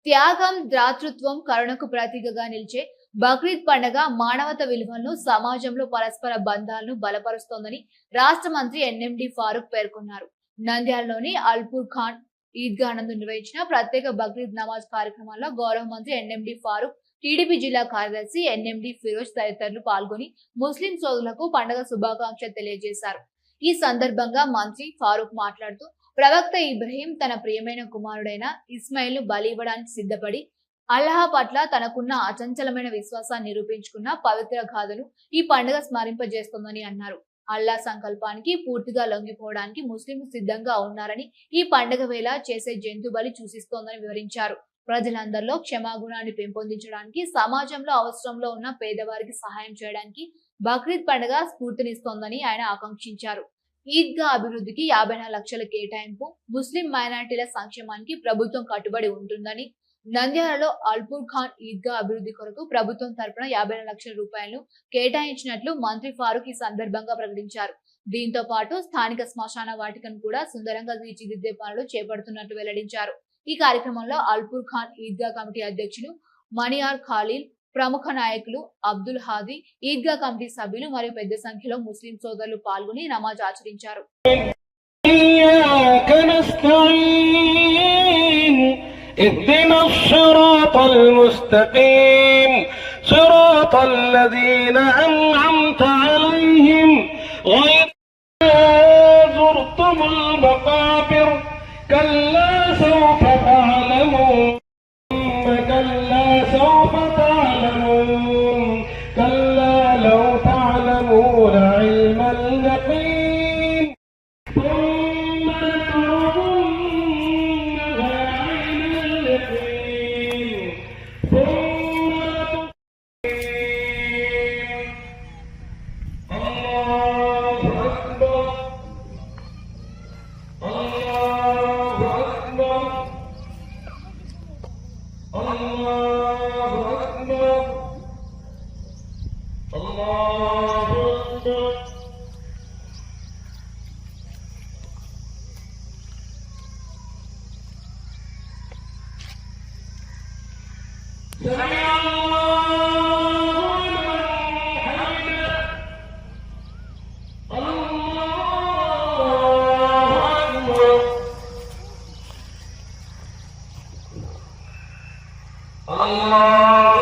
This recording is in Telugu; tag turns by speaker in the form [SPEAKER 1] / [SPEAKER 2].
[SPEAKER 1] త్యాగం, దాతృత్వం, కరుణకు ప్రతీకగా నిలిచే బక్రీద్ పండుగ మానవత విలువలను, సమాజంలో పరస్పర బంధాలను బలపరుస్తోందని రాష్ట్ర మంత్రి ఎన్ఎండి ఫారూక్ పేర్కొన్నారు. నంద్యాలలోని అల్పూర్ ఖాన్ ఈద్గా నందు నిర్వహించిన ప్రత్యేక బక్రీద్ నమాజ్ కార్యక్రమంలో గౌరవ మంత్రి ఎన్ఎండి ఫారూక్, టీడీపీ జిల్లా కార్యదర్శి ఎన్ఎండి ఫిరోజ్ తదితరులు పాల్గొని ముస్లిం సోదరులకు పండుగ శుభాకాంక్షలు తెలియజేశారు. ఈ సందర్భంగా మంత్రి ఫారూక్ మాట్లాడుతూ, ప్రవక్త ఇబ్రహీం తన ప్రియమైన కుమారుడైన ఇస్మాయిల్ ను బలి ఇవ్వడానికి సిద్ధపడి అల్లాహ్ పట్ల తనకున్న అచంచలమైన విశ్వాసాన్ని నిరూపించుకున్న పవిత్ర గాథను ఈ పండుగ స్మరింపజేస్తోందని అన్నారు. అల్లా సంకల్పానికి పూర్తిగా లొంగిపోవడానికి ముస్లింలు సిద్ధంగా ఉన్నారని ఈ పండుగ వేళ చేసే జంతు బలి సూచిస్తోందని వివరించారు. ప్రజలందరిలో క్షమాగుణాన్ని పెంపొందించడానికి, సమాజంలో అవసరంలో ఉన్న పేదవారికి సహాయం చేయడానికి బక్రీద్ పండుగ స్ఫూర్తినిస్తోందని ఆయన ఆకాంక్షించారు. ఈద్గా అభివృద్ధికి 54 లక్షల కేటాయింపు, ముస్లిం మైనారిటీల సంక్షేమానికి ప్రభుత్వం కట్టుబడి ఉంటుందని, నంద్యాలలో అల్పూర్ ఖాన్ ఈద్గా అభివృద్ధి కొరకు ప్రభుత్వం తరపున 54 లక్షల రూపాయలను కేటాయించినట్లు మంత్రి ఫారూక్ ఈ సందర్భంగా ప్రకటించారు. దీంతో పాటు స్థానిక శ్మశాన వాటికను కూడా సుందరంగా తీర్చిదిద్దే పనులు చేపడుతున్నట్లు వెల్లడించారు. ఈ కార్యక్రమంలో అల్పూర్ ఖాన్ ఈద్గా కమిటీ అధ్యక్షులు మణియార్ ఖాలీల్, ప్రముఖ నాయకులు అబ్దుల్ హాదీ, ఈద్గా కమిటీ సభ్యులు మరియు పెద్ద సంఖ్యలో ముస్లిం సోదరులు పాల్గొని నమాజ్ ఆచరించారు.
[SPEAKER 2] اهدنا الصراط المستقيم صراط الذين أنعمت عليهم غير زرتم المقابر كلا سوف تعلمون كلا سوف تعلمون كلا لو تعلمون علم اليقين ثم لترونها عين اليقين ثم الله أكبر الله أكبر الله أكبر الله أكبر سمع الله لمن حمده الله أكبر الله